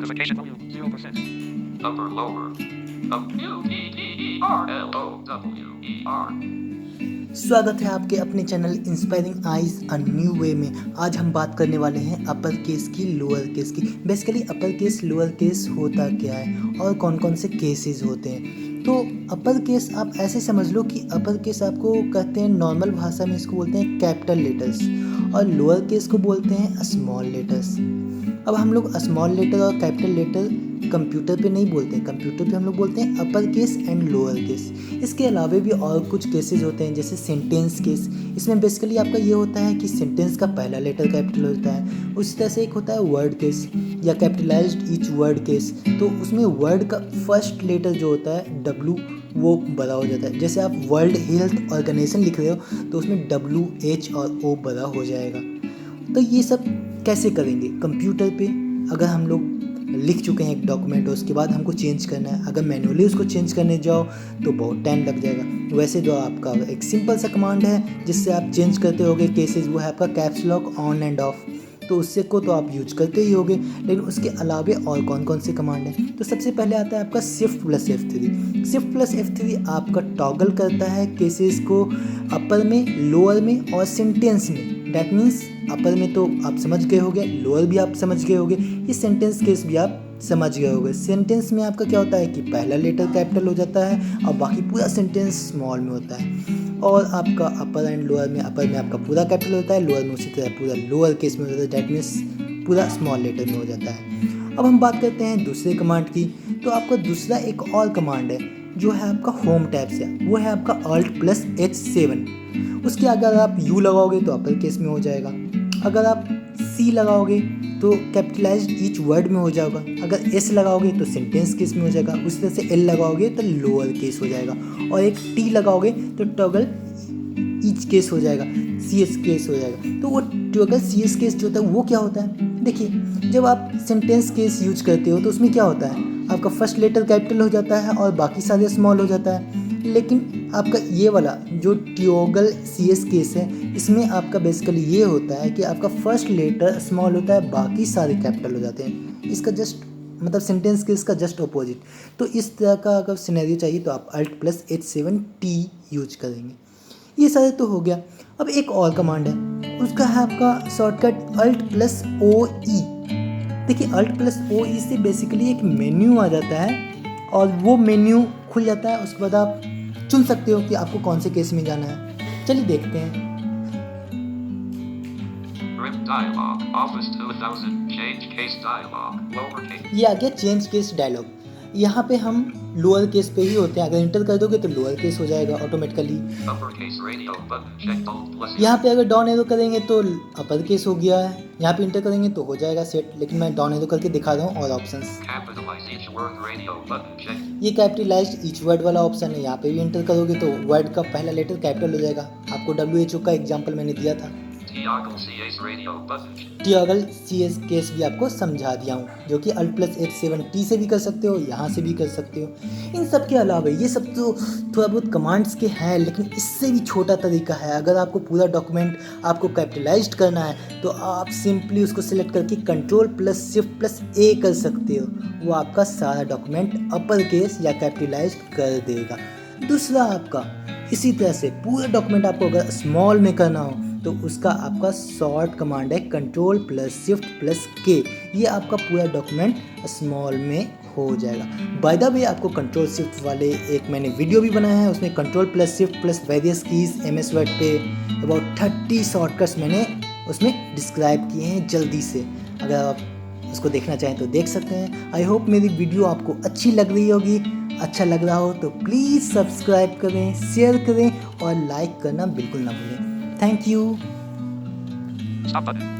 Notification volume 0%. Upper lower. UPPERLOWER. स्वागत है आपके अपने channel inspiring eyes a new way में। आज हम बात करने वाले हैं अपर केस की, लोअर केस की। Basically upper case, lower case होता क्या है और कौन कौन से केसेस होते हैं। तो अपर केस आप ऐसे समझ लो कि अपर केस आपको कहते हैं, नॉर्मल भाषा में इसको बोलते हैं कैपिटल लेटर्स, और लोअर केस को बोलते हैं स्मॉल लेटर्स। अब हम लोग स्मॉल लेटर और कैपिटल लेटर कंप्यूटर पे नहीं बोलते हैं, कंप्यूटर पे हम लोग बोलते हैं upper case and lower case. इसके अलावा भी और कुछ केसेस होते हैं, जैसे सेंटेंस केस। इसमें बेसिकली आपका ये होता है कि सेंटेंस का पहला लेटर कैपिटल होता है। उसी तरह से एक होता है वर्ड केस या कैपिटलाइज्ड ईच वर्ड केस। तो उसमें वर्ड का फर्स्ट लेटर जो होता है W, वो बड़ा हो जाता है। जैसे आप वर्ल्ड हेल्थ ऑर्गेनाइजेशन लिख रहे हो तो उसमें WH और O बड़ा हो जाएगा। तो ये सब कैसे करेंगे कंप्यूटर पे? अगर हम लोग लिख चुके हैं एक डॉक्यूमेंट और उसके बाद हमको चेंज करना है, अगर मैनुअली उसको चेंज करने जाओ तो बहुत टाइम लग जाएगा। वैसे जो आपका एक सिंपल सा कमांड है जिससे आप चेंज करते होगे केसेस, वो है आपका caps lock on end of. तो उससे को तो आप यूज करते ही होगे, लेकिन उसके अलावा और कौन कौन से कमांड हैं? तो सबसे पहले आता है आपका shift plus F3। Shift plus F3 आपका टॉगल करता है केसेस को अपर में, लोअर में और सेंटेंस में। डैट मीन्स अपर में तो आप समझ गए होगे, लोअर भी आप समझ गए होगे, ये सेंटेंस केस भी आप समझ गए होगे। सेंटेंस में आपका क्या होता है कि पहला लेटर कैपिटल हो जाता है और बाकी पूरा सेंटेंस स्मॉल में होता है। और आपका अपर एंड लोअर में, अपर में आपका पूरा कैपिटल होता है, लोअर में उसी तरह पूरा लोअर केस में होता है। डैट मीन्स पूरा स्मॉल लेटर में हो जाता है। अब हम बात करते हैं दूसरे कमांड की। तो आपका दूसरा एक और कमांड है जो है आपका होम टैब से, वो है आपका Alt + H7। उसके अगर आप U लगाओगे तो अपर केस में हो जाएगा, अगर आप C लगाओगे तो कैपिटलाइज्ड ईच वर्ड में हो जाएगा, अगर S लगाओगे तो सेंटेंस केस में हो जाएगा, उसी तरह से L लगाओगे तो लोअर केस हो जाएगा, और एक T लगाओगे तो टॉगल ईच केस हो जाएगा, CS केस हो जाएगा। तो वो टॉगल CS केस जो होता है वो क्या होता है? देखिए, जब आप सेंटेंस केस यूज करते हो तो उसमें क्या होता है, आपका फर्स्ट लेटर कैपिटल हो जाता है और बाकी सारे स्मॉल हो जाता है। लेकिन आपका ये वाला जो टॉगल CS केस है, इसमें आपका बेसिकली ये होता है कि आपका फर्स्ट लेटर स्मॉल होता है, बाकी सारे कैपिटल हो जाते हैं। इसका जस्ट मतलब सेंटेंस केस का जस्ट अपोजिट। तो इस तरह का अगर सिनेरियो चाहिए तो आप Alt + H7T यूज करेंगे। ये सारे तो हो गया। अब एक और कमांड है, उसका है आपका शॉर्टकट Alt + OE। देखिए, Alt + OE से बेसिकली एक मेन्यू आ जाता है और वो मेन्यू खुल जाता है। उसके बाद आप चुन सकते हो कि आपको कौन से केस में जाना है। चलिए देखते हैं। Dialog. Office 2000. Change case dialog. Lowercase. ये आ गया चेंज केस डायलॉग। यहाँ पे हम लोअर केस पे ही होते हैं, अगर इंटर कर दोगे तो लोअर केस हो जाएगा automatically. Uppercase radio button checked. Alt + यहाँ पे अगर डाउन एरो करेंगे तो अपर केस हो गया है, यहाँ पे इंटर करेंगे तो हो जाएगा सेट। लेकिन मैं डाउन एरो करके दिखा रहा हूँ और options. Capitalize each word radio button checked. ये कैपिटलाइज्ड ईच वर्ड वाला ऑप्शन है, यहाँ पे भी इंटर करोगे तो वर्ड का पहला लेटर कैपिटल हो जाएगा। आपको WHO का एग्जाम्पल मैंने दिया था। Toggle CS radio button. Toggle CS case भी आपको समझा दिया हूँ, जो कि Alt + H7T से भी कर सकते हो, यहाँ से भी कर सकते हो। इन सब के अलावा ये सब तो थोड़ा बहुत कमांड्स के हैं, लेकिन इससे भी छोटा तरीका है। अगर आपको पूरा डॉक्यूमेंट आपको कैपिटलाइज्ड करना है तो आप सिंपली उसको सिलेक्ट करके Ctrl + Shift + A कर सकते हो। वो आपका सारा डॉक्यूमेंट अपर केस या कैपिटलाइज्ड कर देगा। दूसरा आपका इसी तरह से पूरा डॉक्यूमेंट आपको अगर स्मॉल में करना हो तो उसका आपका शॉर्ट कमांड है Ctrl + Shift + K। ये आपका पूरा डॉक्यूमेंट स्मॉल में हो जाएगा। बाय द वे, आपको Ctrl Shift वाले एक मैंने वीडियो भी बनाया है, उसमें Ctrl + Shift + various keys MS word पे अबाउट 30 शॉर्टकट्स मैंने उसमें डिस्क्राइब किए हैं जल्दी से। अगर आप उसको देखना चाहें तो देख सकते हैं। आई होप मेरी वीडियो आपको अच्छी लग रही होगी। अच्छा लग रहा हो तो प्लीज़ सब्सक्राइब करें, शेयर करें और लाइक करना बिल्कुल ना भूलें। Thank you. Stop button.